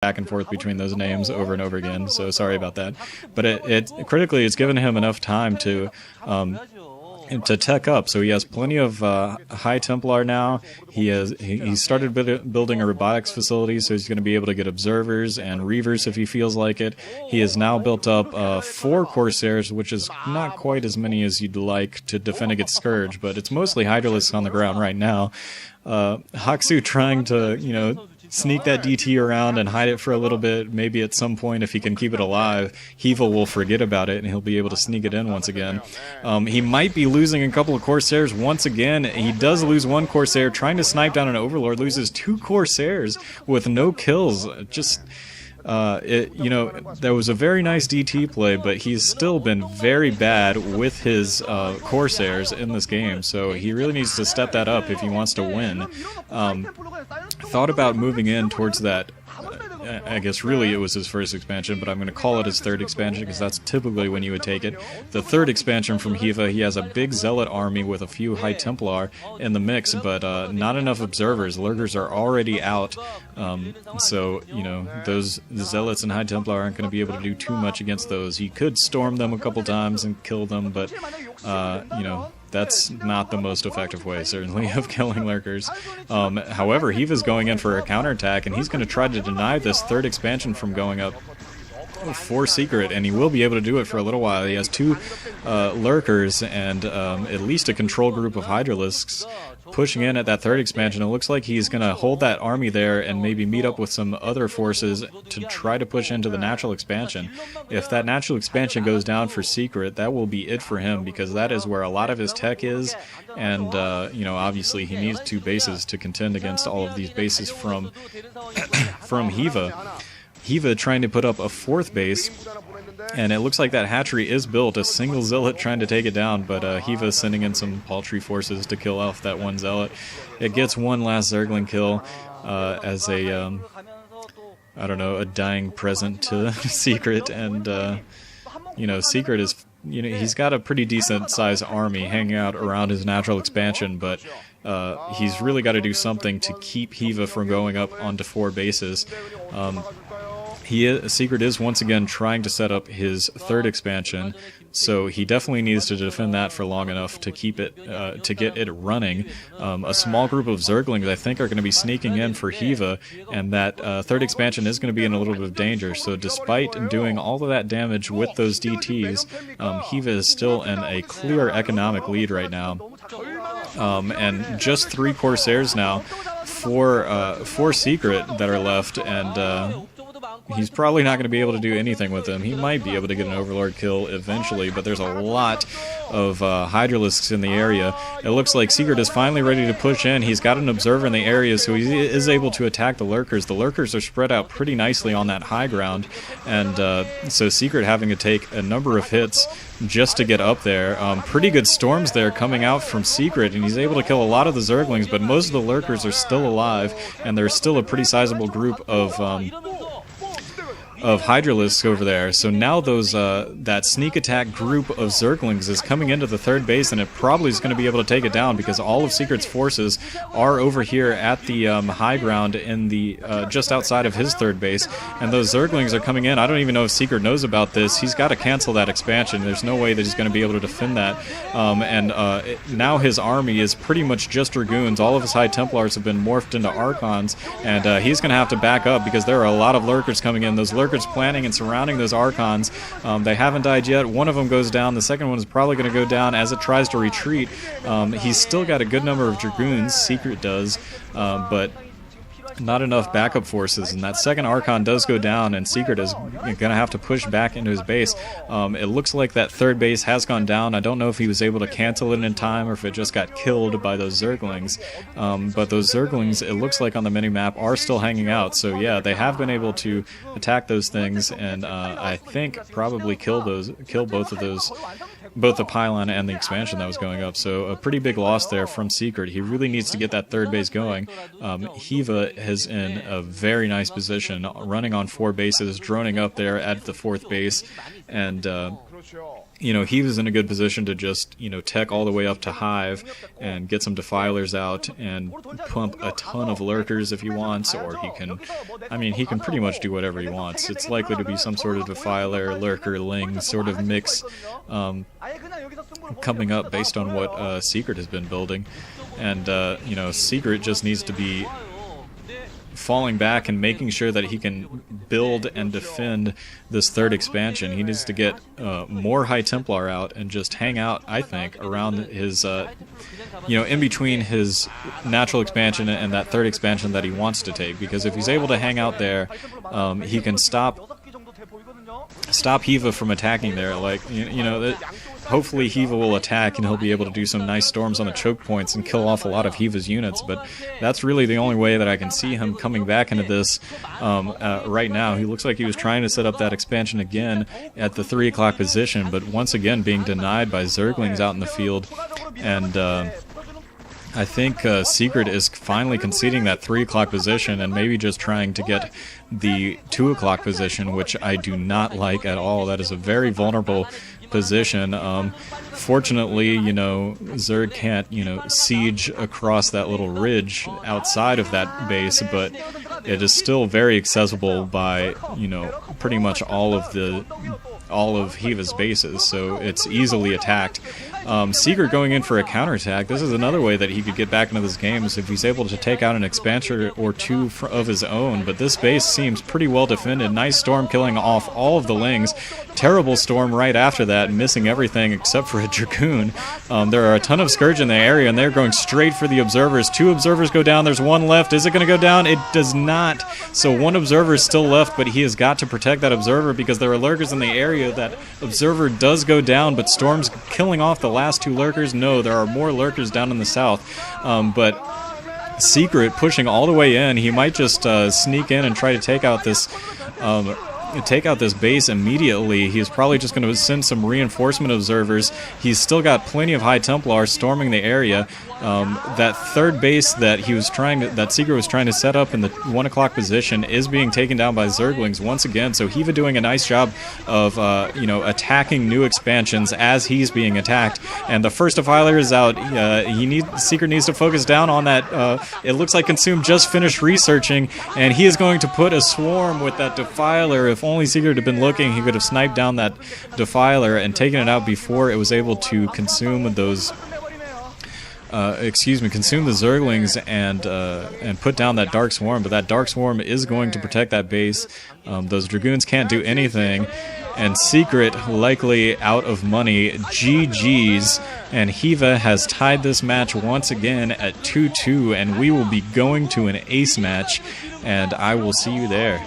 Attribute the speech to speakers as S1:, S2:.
S1: back and forth between those names over and over again, so sorry about that. But critically, it's given him enough time to tech up, so he has plenty of high Templar now. He started building a robotics facility, so he's going to be able to get observers and reavers if he feels like it. He has now built up 4 Corsairs, which is not quite as many as you'd like to defend against Scourge, but it's mostly Hydralisks on the ground right now. Haksu trying to, sneak that DT around and hide it for a little bit. Maybe at some point, if he can keep it alive, Hiva will forget about it and he'll be able to sneak it in once again. He might be losing a couple of Corsairs once again. He does lose 1 Corsair, trying to snipe down an Overlord, loses 2 Corsairs with no kills. Just... there was a very nice DT play, but he's still been very bad with his Corsairs in this game, so he really needs to step that up if he wants to win. Thought about moving in towards that. I guess really it was his first expansion, but I'm going to call it his 3rd expansion because that's typically when you would take it. The 3rd expansion from Hiva, he has a big Zealot army with a few High Templar in the mix, but not enough observers. Lurkers are already out, so, those Zealots and High Templar aren't going to be able to do too much against those. He could storm them a couple times and kill them, but, that's not the most effective way, certainly, of killing Lurkers. However, Hiva's going in for a counterattack, and he's going to try to deny this 3rd expansion from going up for SeCret, and he will be able to do it for a little while. He has 2 Lurkers and at least a control group of Hydralisks pushing in at that 3rd expansion. It looks like he's going to hold that army there and maybe meet up with some other forces to try to push into the natural expansion. If that natural expansion goes down for SeCret, that will be it for him, because that is where a lot of his tech is, and obviously he needs 2 bases to contend against all of these bases from Hiva. Hiva trying to put up a 4th base, and it looks like that hatchery is built. A single Zealot trying to take it down, but Hiva is sending in some paltry forces to kill off that 1 Zealot. It gets 1 last Zergling kill as a, a dying present to SeCret, and, SeCret is, he's got a pretty decent sized army hanging out around his natural expansion, but he's really got to do something to keep Hiva from going up onto 4 bases. SeCret is once again trying to set up his 3rd expansion, so he definitely needs to defend that for long enough to keep it, to get it running. A small group of Zerglings, I think, are going to be sneaking in for Hiva, and that 3rd expansion is going to be in a little bit of danger. So despite doing all of that damage with those DTs, Hiva is still in a clear economic lead right now. And just 3 Corsairs now for SeCret that are left, and he's probably not going to be able to do anything with them. He might be able to get an Overlord kill eventually, but there's a lot of Hydralisks in the area. It looks like SeCret is finally ready to push in. He's got an observer in the area, so he is able to attack the Lurkers. The Lurkers are spread out pretty nicely on that high ground, and so SeCret having to take a number of hits just to get up there. Pretty good storms there coming out from SeCret, and he's able to kill a lot of the Zerglings, but most of the Lurkers are still alive, and there's still a pretty sizable group of Hydralisks over there. So now those that sneak attack group of Zerglings is coming into the 3rd base, and it probably is going to be able to take it down, because all of SeCret's forces are over here at the high ground in the just outside of his 3rd base, and those Zerglings are coming in. I don't even know if SeCret knows about this. He's got to cancel that expansion. There's no way that he's going to be able to defend that, now his army is pretty much just Dragoons. All of his High Templars have been morphed into Archons, and he's going to have to back up because there are a lot of Lurkers coming in. Those Lurkers planning and surrounding those Archons. They haven't died yet. One of them goes down. The second one is probably going to go down as it tries to retreat. He's still got a good number of Dragoons, SeCret does, but not enough backup forces, and that second Archon does go down, and SeCret is going to have to push back into his base. It looks like that 3rd base has gone down. I don't know if he was able to cancel it in time or if it just got killed by those Zerglings, but those Zerglings, it looks like on the minimap, are still hanging out. So yeah, they have been able to attack those things, and I think probably kill both of those, both the pylon and the expansion that was going up. So a pretty big loss there from SeCret. He really needs to get that 3rd base going. Hiva is in a very nice position, running on 4 bases, droning up there at the 4th base, and you know, he was in a good position to just, you know, tech all the way up to Hive and get some defilers out and pump a ton of lurkers if he wants, or he can, I mean, he can pretty much do whatever he wants. It's likely to be some sort of defiler, lurker, ling sort of mix coming up based on what SeCret has been building. And, you know, SeCret just needs to be falling back and making sure that he can build and defend this third expansion. He needs to get more High Templar out and just hang out, I think, around his, you know, in between his natural expansion and that third expansion that he wants to take. Because if he's able to hang out there, he can stop Hiva from attacking there. Like, you know, hopefully Hiva will attack and he'll be able to do some nice storms on the choke points and kill off a lot of Hiva's units, but that's really the only way that I can see him coming back into this right now. He looks like he was trying to set up that expansion again at the 3 o'clock position, but once again being denied by Zerglings out in the field. And I think SeCret is finally conceding that 3 o'clock position and maybe just trying to get the 2 o'clock position, which I do not like at all. That is a very vulnerable position. Fortunately, you know, Zerg can't, you know, siege across that little ridge outside of that base, but it is still very accessible by, you know, pretty much all of Hiva's bases, so it's easily attacked. SeCret going in for a counterattack. This is another way that he could get back into this game, is if he's able to take out an expansion or two of his own, but this base seems pretty well defended. Nice storm killing off all of the lings. Terrible storm right after that, missing everything except for a Dragoon. There are a ton of Scourge in the area, and they're going straight for the observers. 2 observers go down. There's 1 left. Is it going to go down? It does not. So 1 observer is still left, but he has got to protect that observer because there are lurkers in the area. That observer does go down, but Storm's killing off the last 2 lurkers. No, there are more lurkers down in the south, but SeCret pushing all the way in. He might just sneak in and try to take out this base immediately. He's probably just going to send some reinforcement observers. He's still got plenty of High Templars storming the area. That third base that SeCret was trying to set up in the 1 o'clock position is being taken down by Zerglings once again. So Hiva doing a nice job of you know, attacking new expansions as he's being attacked. And the first defiler is out. SeCret needs to focus down on that. It looks like Consume just finished researching, and he is going to put a swarm with that defiler. If only SeCret had been looking, he could have sniped down that defiler and taken it out before it was able to consume those. Consume the Zerglings and put down that Dark Swarm, but that Dark Swarm is going to protect that base. Those Dragoons can't do anything, and SeCret likely out of money. GG's, and Hiva has tied this match once again at 2-2, and we will be going to an ace match, and I will see you there.